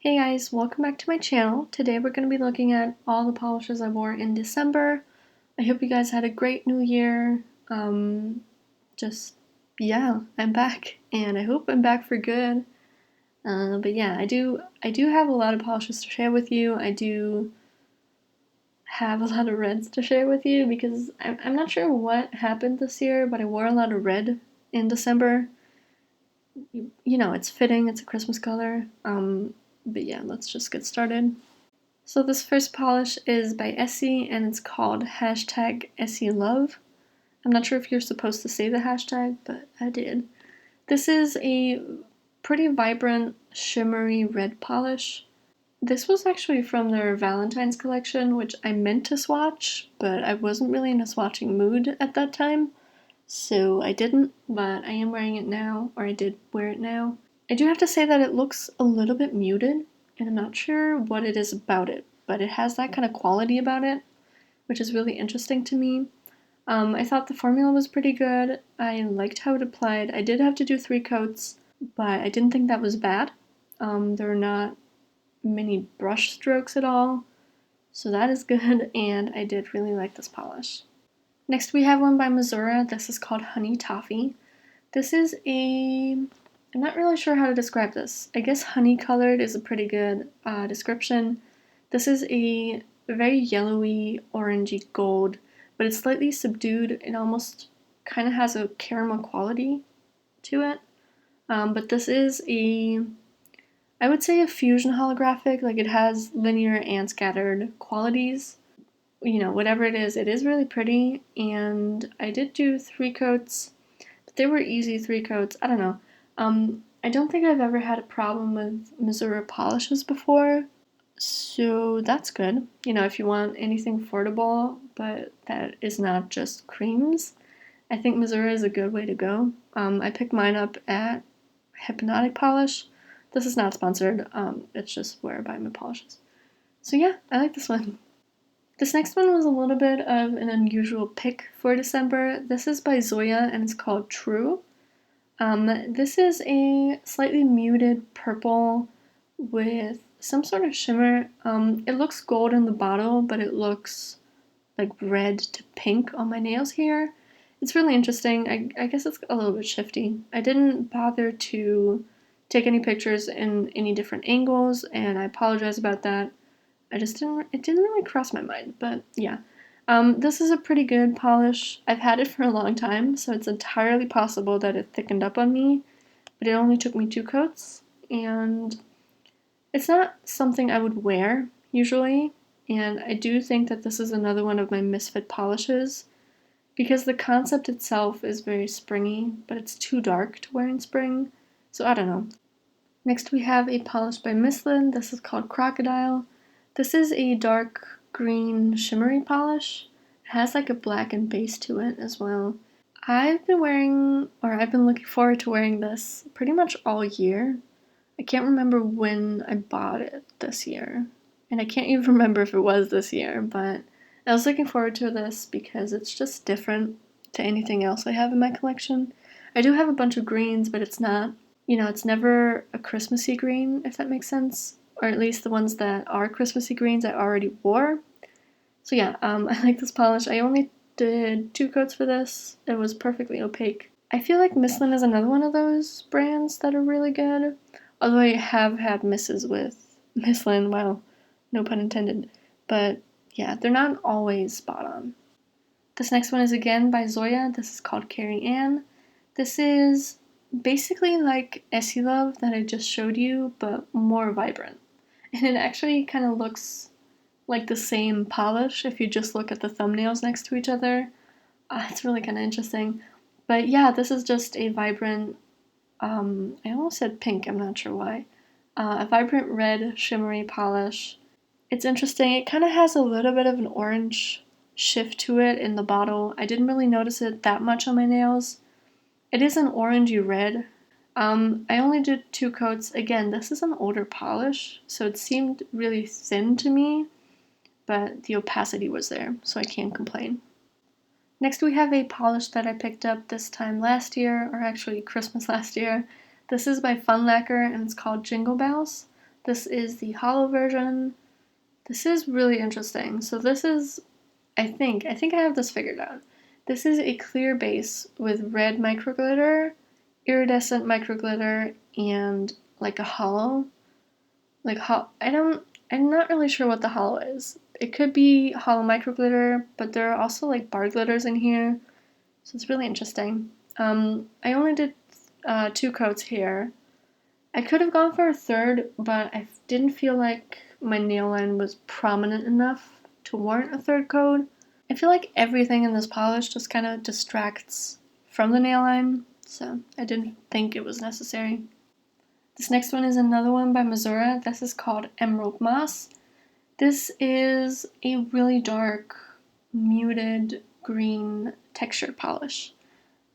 Hey guys, welcome back to my channel. Today we're going to be looking at all the polishes I wore in December. I hope you guys had a great new year. Yeah, I'm back and I hope I'm back for good. But yeah, I do have a lot of polishes to share with you. I do have a lot of reds to share with you because I'm not sure what happened this year, but I wore a lot of red in December. You know, it's fitting, it's a Christmas color. But yeah, let's just get started. So this first polish is by Essie and it's called #essielove. I'm not sure if you're supposed to say the hashtag, but I did. This is a pretty vibrant, shimmery red polish. This was actually from their Valentine's collection, which I meant to swatch, but I wasn't really in a swatching mood at that time, so I didn't, but I am wearing it now, or I did wear it now. I do have to say that it looks a little bit muted, and I'm not sure what it is about it, but it has that kind of quality about it, which is really interesting to me. I thought the formula was pretty good. I liked how it applied. I did have to do 3 coats, but I didn't think that was bad. There are not many brush strokes at all, so that is good, and I did really like this polish. Next we have one by Masura. This is called Honey Toffee. This is I'm not really sure how to describe this. I guess honey colored is a pretty good description. This is a very yellowy, orangey gold, but it's slightly subdued. It almost kind of has a caramel quality to it. But this is I would say a fusion holographic. Like, it has linear and scattered qualities. You know, whatever it is really pretty. And I did do 3 coats, but they were easy 3 coats. I don't know. I don't think I've ever had a problem with Masura polishes before, so that's good. You know, if you want anything affordable, but that is not just creams, I think Masura is a good way to go. I picked mine up at Hypnotic Polish. This is not sponsored, it's just where I buy my polishes. So yeah, I like this one. This next one was a little bit of an unusual pick for December. This is by Zoya and it's called True. This is a slightly muted purple with some sort of shimmer. It looks gold in the bottle, but it looks like red to pink on my nails here. It's really interesting. I guess it's a little bit shifty. I didn't bother to take any pictures in any different angles, and I apologize about that. It didn't really cross my mind, but yeah. This is a pretty good polish. I've had it for a long time, so it's entirely possible that it thickened up on me, but it only took me 2 coats, and it's not something I would wear usually, and I do think that this is another one of my misfit polishes, because the concept itself is very springy, but it's too dark to wear in spring, so I don't know. Next we have a polish by Misslyn. This is called Crocodile. This is a dark green shimmery polish. It has like a blackened base to it as well. I've been looking forward to wearing this pretty much all year. I can't remember when I bought it this year, and I can't even remember if it was this year, but I was looking forward to this because it's just different to anything else I have in my collection. I do have a bunch of greens, but it's not, you know, it's never a Christmassy green, if that makes sense. Or at least the ones that are Christmassy greens I already wore. So yeah, I like this polish. I only did 2 coats for this. It was perfectly opaque. I feel like Misslyn is another one of those brands that are really good. Although I have had misses with Misslyn, well, no pun intended. But yeah, they're not always spot on. This next one is again by Zoya. This is called Carrie Ann. This is basically like essielove that I just showed you, but more vibrant. And it actually kind of looks like the same polish if you just look at the thumbnails next to each other. It's really kind of interesting. But yeah, this is just a vibrant, I almost said pink, I'm not sure why. A vibrant red shimmery polish. It's interesting. It kind of has a little bit of an orange shift to it in the bottle. I didn't really notice it that much on my nails. It is an orangey red. I only did 2 coats. Again, this is an older polish, so it seemed really thin to me, but the opacity was there, so I can't complain. Next we have a polish that I picked up this time last year, or actually Christmas last year. This is by Lacquer and it's called Jingle Bells. This is the hollow version. This is really interesting. So this is, I think I have this figured out. This is a clear base with red microglitter, iridescent microglitter, and like a hollow. I'm not really sure what the hollow is. It could be hollow microglitter, but there are also like bar glitters in here, so it's really interesting. I only did 2 coats here. I could have gone for a third, but I didn't feel like my nail line was prominent enough to warrant a third coat. I feel like everything in this polish just kind of distracts from the nail line, so I didn't think it was necessary. This next one is another one by Masura. This is called Emerald Moss. This is a really dark, muted green textured polish.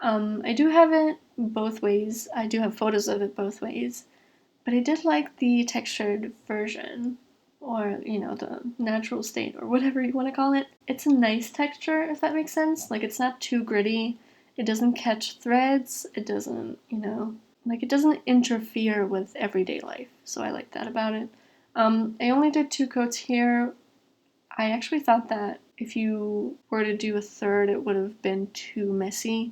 I do have it both ways. I do have photos of it both ways, but I did like the textured version, or, you know, the natural state, or whatever you want to call it. It's a nice texture, if that makes sense. Like, it's not too gritty. It doesn't catch threads. It doesn't, you know, like, it doesn't interfere with everyday life. So I like that about it. I only did 2 coats here. I actually thought that if you were to do a third, it would have been too messy.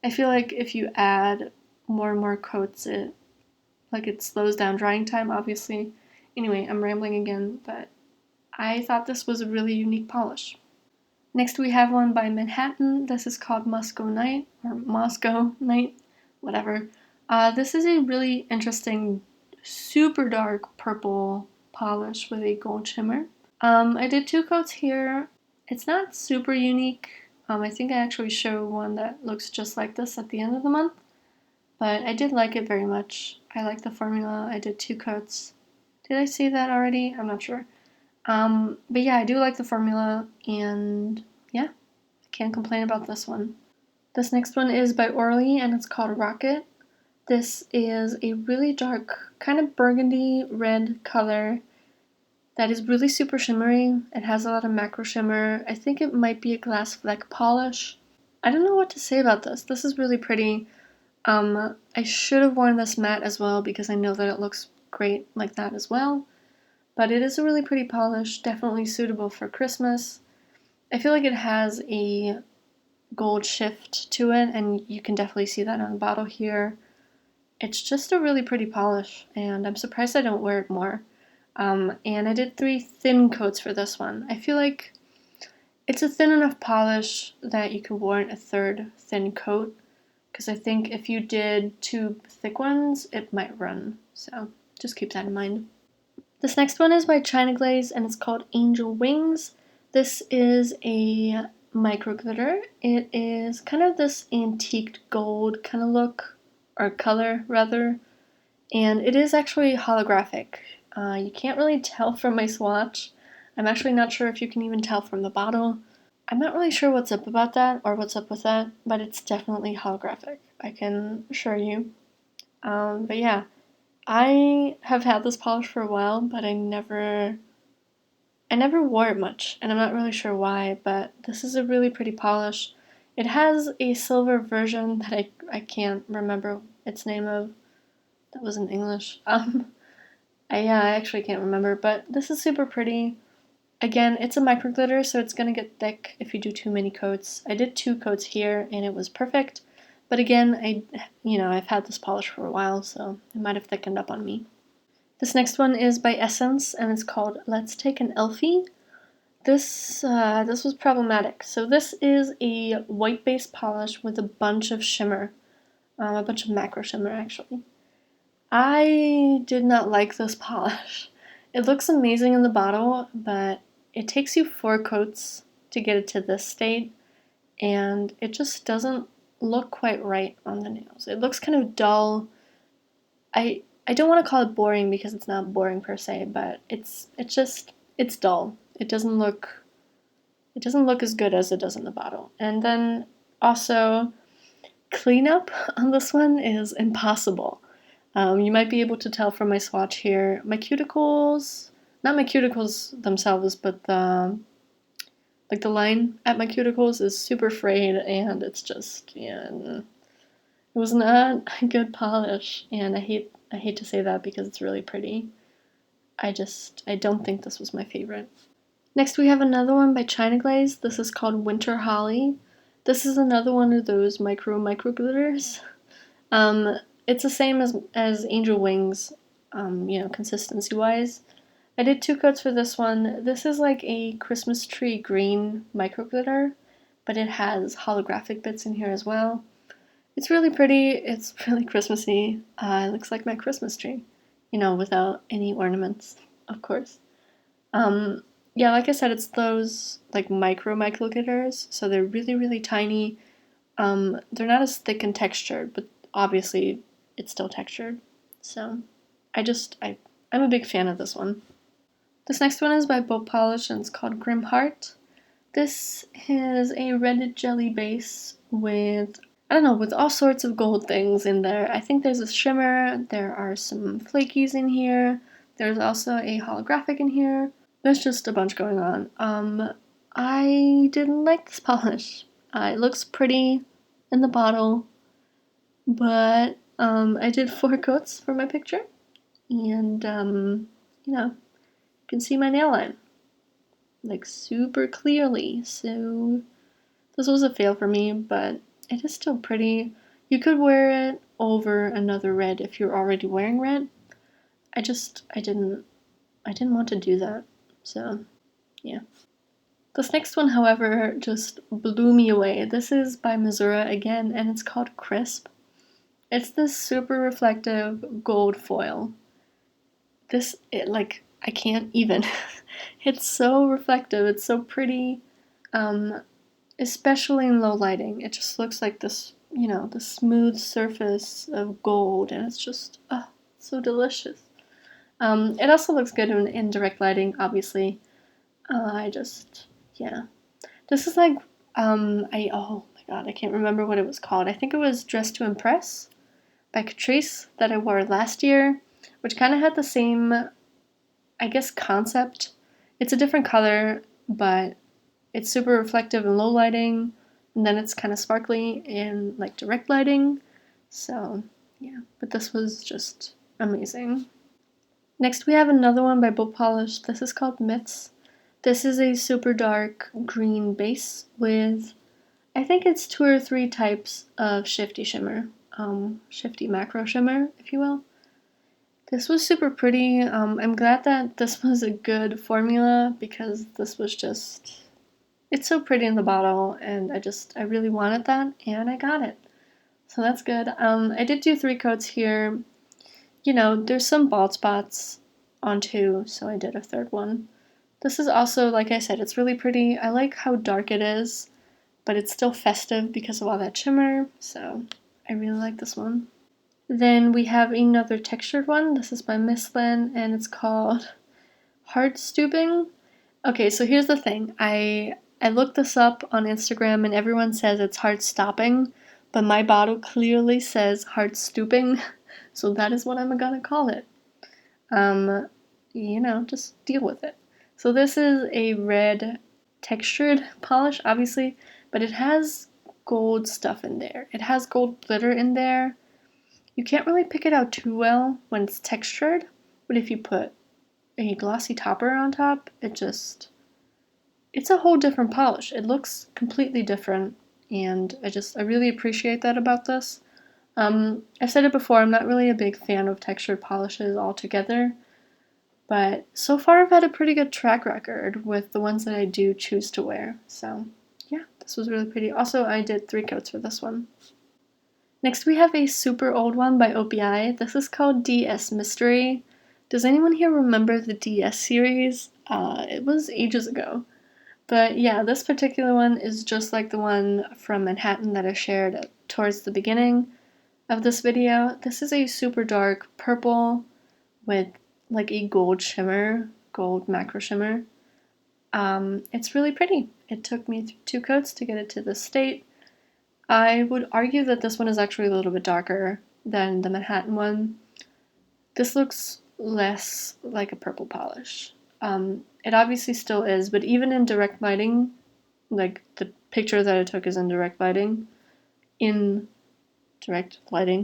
I feel like if you add more and more coats, it slows down drying time, obviously. Anyway, I'm rambling again, but I thought this was a really unique polish. Next we have one by Manhattan. This is called Moscow Night, or Moscow Night, whatever. This is a really interesting, super dark purple polish with a gold shimmer. I did 2 coats here. It's not super unique. I think I actually show one that looks just like this at the end of the month, but I did like it very much. I like the formula. I did 2 coats. Did I say that already? I'm not sure. But yeah, I do like the formula, and yeah, I can't complain about this one. This next one is by Orly, and it's called Rocket. This is a really dark, kind of burgundy red color that is really super shimmery. It has a lot of macro shimmer. I think it might be a glass fleck polish. I don't know what to say about this. This is really pretty. I should have worn this matte as well because I know that it looks great like that as well. But it is a really pretty polish, definitely suitable for Christmas. I feel like it has a gold shift to it, and you can definitely see that on the bottle here. It's just a really pretty polish, and I'm surprised I don't wear it more. And I did 3 thin coats for this one. I feel like it's a thin enough polish that you could warrant a third thin coat, because I think if you did 2 thick ones, it might run. So just keep that in mind. This next one is by China Glaze, and it's called Angel Wings. This is a micro glitter. It is kind of this antiqued gold kind of look, or color rather, and it is actually holographic. You can't really tell from my swatch. I'm actually not sure if you can even tell from the bottle. I'm not really sure what's up about that, or what's up with that, but it's definitely holographic, I can assure you. But yeah, I have had this polish for a while, but I never wore it much, and I'm not really sure why, but this is a really pretty polish. It has a silver version that I can't remember its name of. That was in English. I actually can't remember, but this is super pretty. Again, it's a micro glitter, so it's gonna get thick if you do too many coats. I did 2 coats here, and it was perfect. But again, I've had this polish for a while, so it might have thickened up on me. This next one is by Essence, and it's called Let's Take an Elfie. This was problematic. So this is a white base polish with a bunch of shimmer, a bunch of macro shimmer actually. I did not like this polish. It looks amazing in the bottle, but it takes you 4 coats to get it to this state, and it just doesn't look quite right on the nails. It looks kind of dull. I don't want to call it boring because it's not boring per se, but it's dull. It doesn't look as good as it does in the bottle. And then also, cleanup on this one is impossible. You might be able to tell from my swatch here. My cuticles, not my cuticles themselves, but the line at my cuticles is super frayed, and it's just, it was not a good polish, and I hate to say that because it's really pretty. I don't think this was my favorite. Next we have another one by Glaze. This is called Winter Holly. This is another one of those micro glitters. It's the same as Angel Wings, consistency wise. I did 2 coats for this one. This is like a Christmas tree green micro glitter, but it has holographic bits in here as well. It's really pretty. It's really Christmassy. It looks like my Christmas tree, without any ornaments, of course. Yeah, like I said, it's those like micro glitters, so they're really, really tiny. They're not as thick and textured, but obviously it's still textured. So I'm a big fan of this one. This next one is by Boat Polish and it's called Grim Heart. This is a red jelly base with, I don't know, with all sorts of gold things in there. I think there's a shimmer, there are some flakies in here, there's also a holographic in here. There's just a bunch going on. I didn't like this polish. It looks pretty in the bottle, but I did 4 coats for my picture, and you can see my nail line like super clearly. So this was a fail for me, but it is still pretty. You could wear it over another red if you're already wearing red. I didn't want to do that. So yeah. This next one, however, just blew me away. This is by Masura again, and it's called Crisp. It's this super reflective gold foil. I can't even. It's so reflective, it's so pretty, especially in low lighting. It just looks like this, the smooth surface of gold, and it's just, so delicious. It also looks good in direct lighting, obviously. Yeah. This is like, oh my god, I can't remember what it was called. I think it was Dress to Impress by Catrice that I wore last year, which kind of had the same, I guess, concept. It's a different color, but it's super reflective in low lighting, and then it's kind of sparkly in like direct lighting. So yeah, but this was just amazing. Next we have another one by Boat Polish. This is called Myths. This is a super dark green base with, I think it's 2 or 3 types of shifty shimmer, shifty macro shimmer, if you will. This was super pretty. I'm glad that this was a good formula because this was just, it's so pretty in the bottle, and I really wanted that, and I got it. So that's good. I did do 3 coats here. There's some bald spots on 2, so I did a 3rd one. This is also, like I said, it's really pretty. I like how dark it is, but it's still festive because of all that shimmer, so I really like this one. Then we have another textured one. This is by Misslyn, and it's called Heart-stooping. Okay, so here's the thing. I looked this up on Instagram, and everyone says it's heart-stopping, but my bottle clearly says heart-stooping, so that is what I'm gonna call it. Just deal with it. So this is a red textured polish, obviously, but it has gold stuff in there. It has gold glitter in there. You can't really pick it out too well when it's textured, but if you put a glossy topper on top, it's a whole different polish. It looks completely different, and I really appreciate that about this. I've said it before, I'm not really a big fan of textured polishes altogether, but so far I've had a pretty good track record with the ones that I do choose to wear. So yeah, this was really pretty. Also, I did 3 coats for this one. Next we have a super old one by OPI. This is called DS Mystery. Does anyone here remember the DS series? It was ages ago. But yeah, this particular one is just like the one from Manhattan that I shared towards the beginning of this video. This is a super dark purple with like a gold shimmer, gold macro shimmer. It's really pretty. It took me 2 coats to get it to this state. I would argue that this one is actually a little bit darker than the Manhattan one. This looks less like a purple polish. It obviously still is, but even in direct lighting, like the picture that I took is in direct lighting,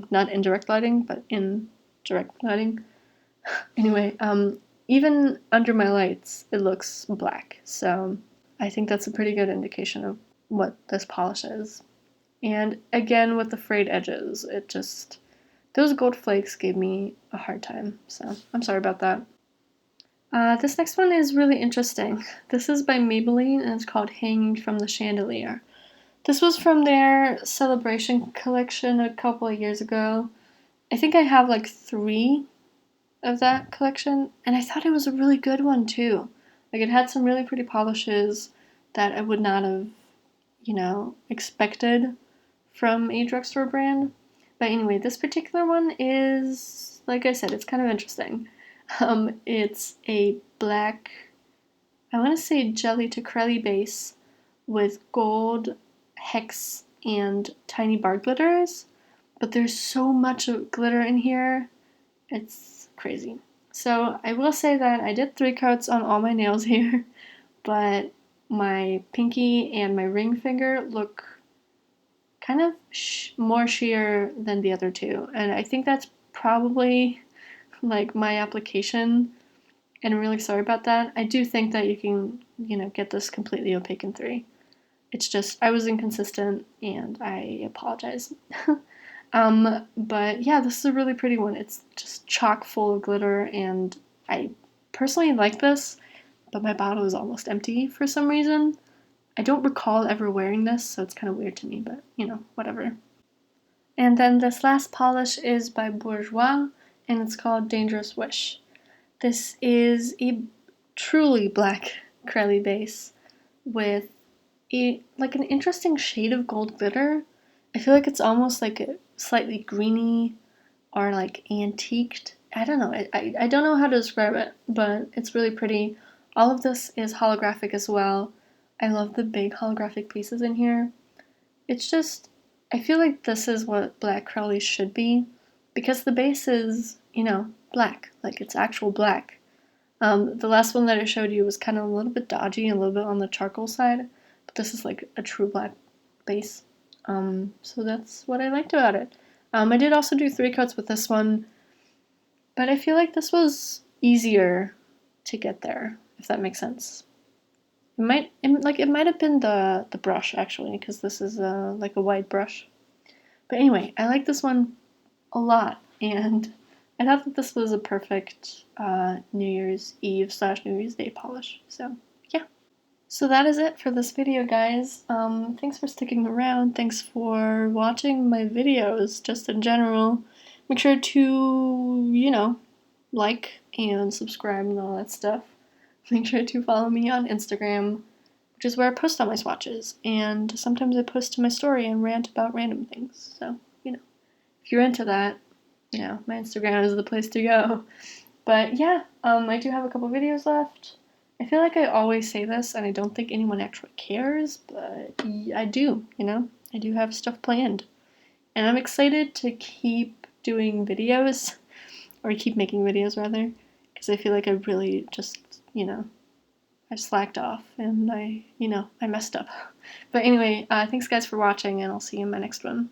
not indirect lighting, but in direct lighting. Anyway, even under my lights, it looks black. So I think that's a pretty good indication of what this polish is. And again, with the frayed edges, those gold flakes gave me a hard time. So I'm sorry about that. This next one is really interesting. This is by Maybelline and it's called Hanging from the Chandelier. This was from their Celebration collection a couple of years ago. I think I have like 3 of that collection, and I thought it was a really good one too. Like it had some really pretty polishes that I would not have, expected from a drugstore brand. But anyway, this particular one is, like I said, it's kind of interesting. It's a black, I want to say jelly to crelly base with gold hex and tiny bar glitters, but there's so much glitter in here, it's crazy. So I will say that I did 3 coats on all my nails here, but my pinky and my ring finger look kind of more sheer than the other 2, and I think that's probably like my application, and I'm really sorry about that. I do think that you can, get this completely opaque in 3. It's just, I was inconsistent, and I apologize. But yeah, this is a really pretty one. It's just chock full of glitter, and I personally like this, but my bottle is almost empty for some reason. I don't recall ever wearing this, so it's kind of weird to me, but, whatever. And then this last polish is by Bourjois, and it's called Dangerous Wish. This is a truly black crelly base with an interesting shade of gold glitter. I feel like it's almost like a slightly greeny or like antiqued. I don't know. I don't know how to describe it, but it's really pretty. All of this is holographic as well. I love the big holographic pieces in here. It's just, I feel like this is what black crowley should be, because the base is, black, like it's actual black. The last one that I showed you was kind of a little bit dodgy, a little bit on the charcoal side, but this is like a true black base. So that's what I liked about it. I did also do 3 coats with this one, but I feel like this was easier to get there, if that makes sense. It might have been the brush actually, because this is like a wide brush. But anyway, I like this one a lot, and I thought that this was a perfect New Year's Eve / New Year's Day polish. So yeah. So that is it for this video, guys. Thanks for sticking around. Thanks for watching my videos, just in general. Make sure to, like and subscribe and all that stuff. Make sure to follow me on Instagram, which is where I post all my swatches. And sometimes I post to my story and rant about random things. So, if you're into that, my Instagram is the place to go. But yeah, I do have a couple videos left. I feel like I always say this, and I don't think anyone actually cares, but I do, I do have stuff planned. And I'm excited to keep doing videos, or keep making videos, rather, because I feel like I really just, I slacked off, and I messed up. But anyway, thanks guys for watching, and I'll see you in my next one.